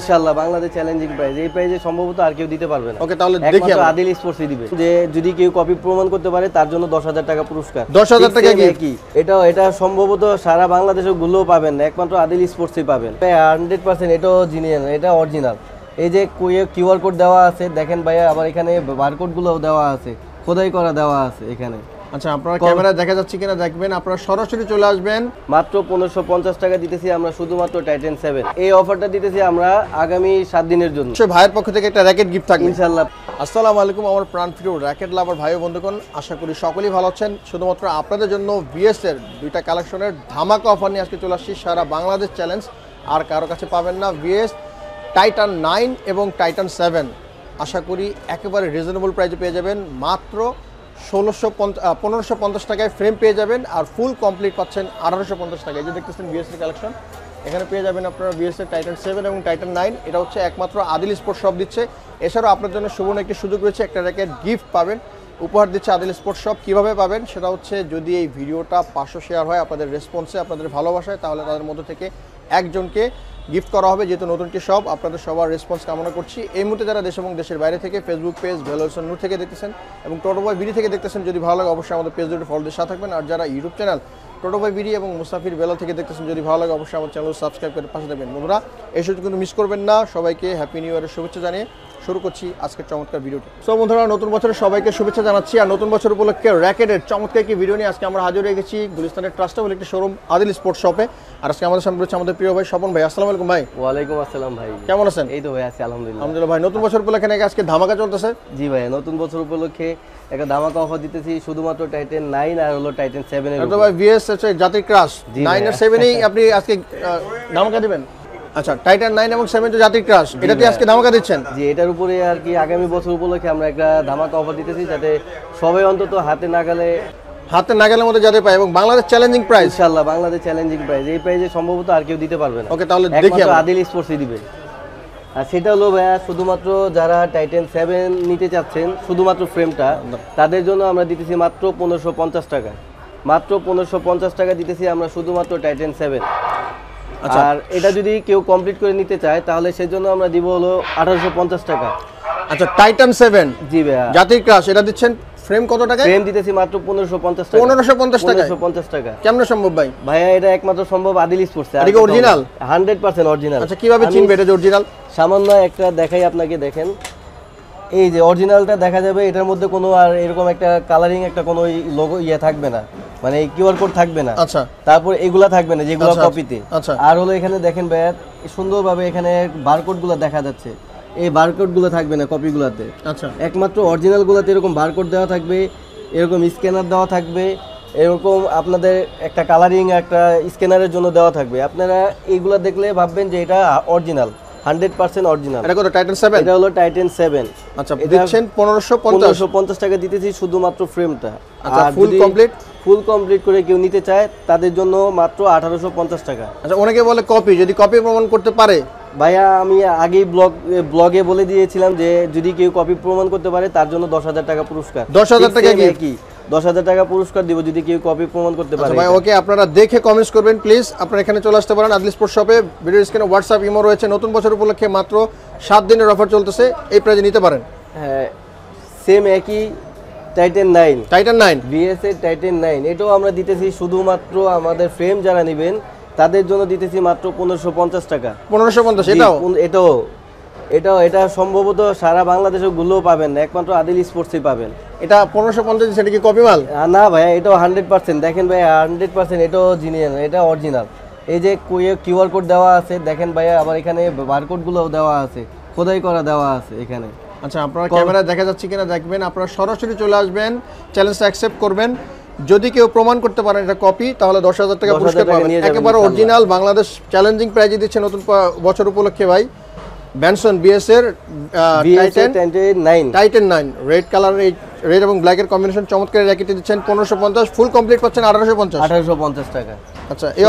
ইনশাআল্লাহ Bangladesh challenging price, এই প্রাইসে সম্ভবত আর কেউ দিতে পারবে না। ওকে, তাহলে দেখি একমাত্র আদিল স্পোর্টসই দিবে। যে যদি কেউ কপি প্রমাণ করতে পারে তার জন্য 10,000 টাকা পুরস্কার। 10,000 টাকা কি এটা সম্ভবত সারা বাংলাদেশে গুলোও পাবেন না, একমাত্র আদিল স্পোর্টসই পাবেন। 100% এটাও জিনিয়ান, এটা অরিজিনাল। এই যে কিউআর কোড দেওয়া আছে দেখেন ভাইয়া, আবার এখানে বারকোড গুলোও দেওয়া আছে, খোদাই করা দেওয়া আছে এখানে। আচ্ছা, আপনারা ক্যামেরা দেখা যাচ্ছে কিনা দেখবেন, আপনারা সরাসরি চলে আসবেন। মাত্র 1550 টাকা দিতেছি আমরা শুধুমাত্র টাইটান 7। এই অফারটা দিতেছি আমরা আগামী 7 দিনের জন্য। ভাইয়ের পক্ষ থেকে একটা র্যাকেট গিফট থাকবে ইনশাআল্লাহ। আসসালামু আলাইকুম আমার প্রাণপ্রিয় র্যাকেট লাভার ভাই ও বন্ধুগণ, আশা করি সকলেই ভালো আছেন। শুধুমাত্র আপনাদের জন্য ভিএস এর দুইটা কালেকশনের ধামাকা অফার নিয়ে আজকে চলে আসছি। সারা বাংলাদেশ চ্যালেঞ্জ, আর কারো কাছে পাবেন না। ভিএস টাইটান 9 এবং টাইটান 7 আশা করি একেবারে রিজনেবল প্রাইসে পেয়ে যাবেন। মাত্র 1550 টাকায় ফ্রেম পেয়ে যাবেন, আর ফুল কমপ্লিট পাচ্ছেন 1850 টাকায়। যে দেখতেছেন ভিএস এর কালেকশন, এখানে পেয়ে যাবেন আপনারা ভিএস এর টাইটান 7 এবং টাইটান 9। এটা হচ্ছে একমাত্র আদিল স্পোর্টস শপ দিচ্ছে। এছাড়াও আপনার জন্য সুবর্ণ একটি সুযোগ রয়েছে, একটা র্যাকেট গিফট পাবেন, উপহার দিচ্ছে আদিল স্পোর্টস শপ। কীভাবে পাবেন সেটা হচ্ছে, যদি এই ভিডিওটা 500 শেয়ার হয় আপনাদের রেসপন্সে, আপনাদের ভালোবাসায়, তাহলে তাদের মধ্য থেকে একজনকে গিফট করা হবে। যেহেতু নতুন একটি শপ, আপনাদের সবার রেসপন্স কামনা করছি। এই মুহূর্তে যারা দেশ এবং দেশের বাইরে থেকে ফেসবুক পেজ ভেলোসন নূর থেকে দেখতেছেন এবং টোটোবয় বিডি থেকে দেখতেছেন, যদি ভালো লাগে অবশ্যই আমাদের পেজ দুটো ফলো দিয়ে সাথে থাকবেন। আর যারা ইউটিউব চ্যানেল টোটোবয় বিডি এবং মুসাফির বেলা থেকে দেখতেছেন, যদি ভালো লাগে অবশ্যই আমার চ্যানেল সাবস্ক্রাইব করে পাশে থাকবেন। বন্ধুরা, এই সুযোগ কিন্তু মিস করবেন না। সবাইকে হ্যাপি নিউ ইয়ারের শুভেচ্ছা জানিয়ে শুরু করছি আজকের চমৎকার ভিডিওটি। সো বন্ধুরা, নতুন বছরের সবাইকে শুভেচ্ছা জানাচ্ছি। আর নতুন বছর উপলক্ষে র্যাকেটের চমৎকার একটি ভিডিও নিয়ে আজকে আমরা হাজির হয়ে গেছি গুলিস্তানের ট্রাস্টেবল একটি শোরুম আদিল স্পোর্টস শপে। আর আজকে আমাদের সামনে রয়েছে আমাদের প্রিয় ভাই স্বপন ভাই। আসসালামু আলাইকুম ভাই। ওয়ালাইকুম আসসালাম ভাই, কেমন আছেন? এই তো ভাই আছি আলহামদুলিল্লাহ। আলহামদুলিল্লাহ ভাই, নতুন বছর উপলক্ষে নাকি আজকে ধামাকা চলতেছে? জি ভাই, নতুন বছর উপলক্ষে একটা ধামাকা অফার দিতেছি শুধুমাত্র টাইটান 9 আর হলো টাইটান 7 এর। তো ভাই ভিএস হচ্ছে জাতির ক্রাশ 9 আর 7 এই আপনি আজকে ধামাকা দিবেন? আচ্ছা, টাইটান 9 এবং 7 তো জাতির ক্রাশ, এটাতে আজকে ধামাকা দিচ্ছেন? জি, এটার উপরে আর কি আগামী বছর উপলক্ষে আমরা একটা ধামাকা অফার দিতেছি, যাতে সবাই অন্তত হাতে নাগালের মধ্যে যাতে পায়, এবং বাংলাদেশ চ্যালেঞ্জিং প্রাইস। ইনশাআল্লাহ বাংলাদেশ চ্যালেঞ্জিং প্রাইস, এই প্রাইসে সম্ভবত আর কেউ দিতে পারবে না। ওকে, তাহলে দেখি আমরা আদিল স্পোর্টসই দিবে। আর সেটা হলো ভাইয়া শুধুমাত্র যারা টাইটান 7 নিতে চাচ্ছেন শুধুমাত্র ফ্রেমটা, তাদের জন্য আমরা দিতেছি মাত্র 1550 টাকা। মাত্র 1550 টাকা দিতেছি আমরা শুধুমাত্র টাইটান 7। আর এটা যদি কেউ কমপ্লিট করে নিতে চায় তাহলে সেজন্য আমরা দিব হলো 1850 টাকা। আচ্ছা, টাইটান 7 জি ভাইয়া জাতির ক্রাশ, এটা দিচ্ছেন ফ্রেম কত টাকা? ফ্রেম দিতেছি মাত্র 1550 টাকা। 1550 টাকা? 1550 টাকা কেমনে সম্ভব ভাই? ভাইয়া এটা একমাত্র সম্ভব আদিল স্পোর্টসে। এটা কি অরিজিনাল? 100% অরিজিনাল। আচ্ছা, কিভাবে চিনবে এটা যে অরিজিনাল? সামান্য একটা দেখাই আপনাকে, দেখেন এই যে অরিজিনালটা দেখা যাবে, এটার মধ্যে কোনো আর এরকম একটা কালারিং একটা কোনো লোগো থাকবে না, মানে কিউআর কোড থাকবে না। আচ্ছা, তারপর এগুলা থাকবে না যেগুলো কপিতে। আচ্ছা, আর হলো এখানে দেখেন ভাইয়া সুন্দরভাবে এখানে বারকোডগুলো দেখা যাচ্ছে, এই বারকোডগুলো থাকবে না কপিগুলোতে। আচ্ছা, একমাত্র অরিজিনালগুলোতে এরকম বারকোড দেওয়া থাকবে, এরকম স্ক্যানার দেওয়া থাকবে, এরকম আপনাদের একটা কালারিং একটা স্ক্যানারের জন্য দেওয়া থাকবে। আপনারা এইগুলো দেখলে ভাববেন যে এটা অরিজিনাল, 100% অরিজিনাল। এটা কত টাইটান 7? এটা হলো টাইটান 7। আচ্ছা, দিচ্ছেন 1550 টাকা দিতেছি শুধুমাত্র ফ্রেমটা। আচ্ছা, ফুল কমপ্লিট করে কেউ নিতে চায় তাদের জন্য মাত্র 1850 টাকা। আচ্ছা, অনেকে বলে কপি, যদি কপি প্রমাণ করতে পারে? ভাইয়া আমি আগেই ব্লগে বলে দিয়েছিলাম যে যদি কেউ কপি প্রমাণ করতে পারে তার জন্য 10,000 টাকা পুরস্কার। 10,000 টাকা কি 10,000 টাকা পুরস্কার দিব যদি কেউ কপি প্রমাণ করতে পারে। ভাই ওকে, আপনারা দেখে কমেন্টস করবেন প্লিজ। আপনারা এখানে চলে আসতে পারেন আদিল স্পোর্টস শপে। ভিডিও স্ক্রিনে হোয়াটসঅ্যাপ ইমো রয়েছে। নতুন বছর উপলক্ষে মাত্র 7 দিনের অফার চলতেছে, এই প্রাইজে নিতে পারেন। হ্যাঁ, সেম একই টাইটান 9 ভিএস এর টাইটান 9, এটাও আমরা দিতেছি শুধুমাত্র আমাদের ফ্রেম যারা নেবেন তাদের জন্য দিতেছি মাত্র 1550 টাকা। 1550? এটা সম্ভবত সারা বাংলাদেশে গুলোও পাবেন না, একমাত্র আদিল স্পোর্টসই পাবেন। এটা 1550, সেটা কি কপি মাল? না ভাইয়া, এটাও 100%। দেখেন ভাইয়া 100% এটাও জিনিয়ান, এটা অরিজিনাল। এই যে কিউআর কোড দেওয়া আছে দেখেন ভাইয়া, আবার এখানে বারকোডগুলোও দেওয়া আছে, খোদাই করা দেওয়া আছে এখানে। আচ্ছা, আপনারা ক্যামেরা দেখা যাচ্ছে কিনা দেখবেন, আপনারা সরাসরি চলে আসবেন, চ্যালেঞ্জটা অ্যাকসেপ্ট করবেন। যদি কেউ প্রমাণ করতে পারেন এটা কপি, তাহলে 10,000 টাকা পুরস্কার পাবেন। একেবারে অরিজিনাল বাংলাদেশ চ্যালেঞ্জিং প্রাইজে দিচ্ছে নতুন বছর উপলক্ষে ভাই। ব্যানসন বিএস এর টাইটান 9 রেড কালারের, এই রেড এবং ব্ল্যাক এর কম্বিনেশন চমৎকার র্যাকেটে দিচ্ছেন 1550। ফুল কমপ্লিট পাচ্ছেন 1850 টাকা। আচ্ছা, এই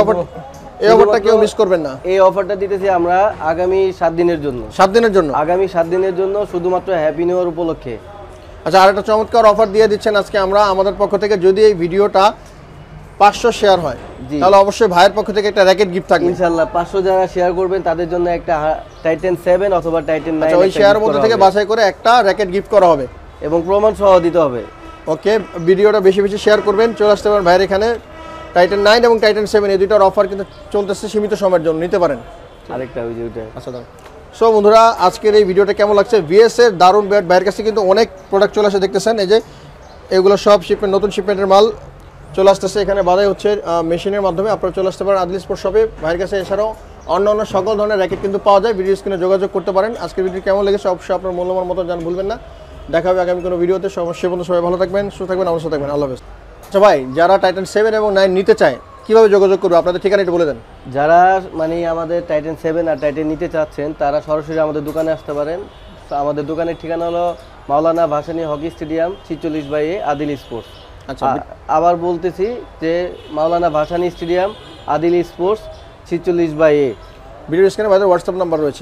অফারটা কেউ মিস করবেন না। এই অফারটা দিতেছি আমরা আগামী 7 দিনের জন্য। 7 দিনের জন্য? আগামী 7 দিনের জন্য শুধুমাত্র হ্যাপি নিউ ইয়ার উপলক্ষে। আচ্ছা, আরেকটা চমৎকার অফার দিয়ে দিচ্ছেন আজকে আমরা আমাদের পক্ষ থেকে। যদি এই ভিডিওটা 500 শেয়ার হয় তাহলে অবশ্যই ভাইয়ের পক্ষ থেকে একটা র্যাকেট গিফট থাকবে। ইনশাআল্লাহ 500 যারা শেয়ার করবেন তাদের জন্য একটা টাইটান 7 অথবা টাইটান 9 আচ্ছা, ওই শেয়ারের মধ্যে থেকে বাছাই করে একটা র্যাকেট গিফট করা হবে এবং প্রমাণ সহ দিতে হবে। ওকে, ভিডিওটা বেশি বেশি শেয়ার করবেন। চলে আসতে পারেন ভাইয়ের এখানে। টাইটান 9 এবং টাইটান 7 এই দুইটার অফার কিন্তু চলতেছে সীমিত সময়ের জন্য, নিতে পারেন। আরেকটা ওই যে ওইটা। আচ্ছা দাও। সো বন্ধুরা, আজকের এই ভিডিওটা কেমন লাগছে? ভিএস এর দারুণ ব্যাট, ভাইয়ের কাছে কিন্তু অনেক প্রোডাক্ট চলে আসে, দেখতেছেন এই যে এগুলো সব শিপমেন্ট, নতুন শিপমেন্টের মাল চলে আসতেছে। এখানে বাধাই হচ্ছে মেশিনের মাধ্যমে। আপনারা চলে আসতে পারেন আদিল স্পোর্টস শপে ভাইয়ের কাছে। এছাড়াও অন্য সকল ধরনের র্যাকেট কিন্তু পাওয়া যায়। ভিডিও স্ক্রিনে যোগাযোগ করতে পারেন। আজকের ভিডিও কেমন লেগেছে অবশ্যই আপনার মূল্যবান মতো জানাতে ভুলবেন না। দেখা হবে আগামী কোনো ভিডিওতে। সে পর্যন্ত সবাই ভালো থাকবেন, সুস্থ থাকবেন, আমার সাথে থাকবেন। আল্লাহ হাফেজ। আচ্ছা ভাই, যারা টাইটান 7 এবং 9 নিতে চায় কিভাবে যোগাযোগ করবে? আপনাদের ঠিকানা একটু বলে দেন। যারা মানে আমাদের টাইটান 7 আর টাইটান নিতে চাচ্ছেন তারা সরাসরি আমাদের দোকানে আসতে পারেন। তো আমাদের দোকানের ঠিকানা হলো Maulana Bhasani hockey stadium 46/A Adil sports. আচ্ছা, আবার বলতেছি যে Maulana Bhasani stadium Adil sports 46/A। Video স্ক্রিনে ভাইদের হোয়াটসঅ্যাপ নাম্বার রয়েছে।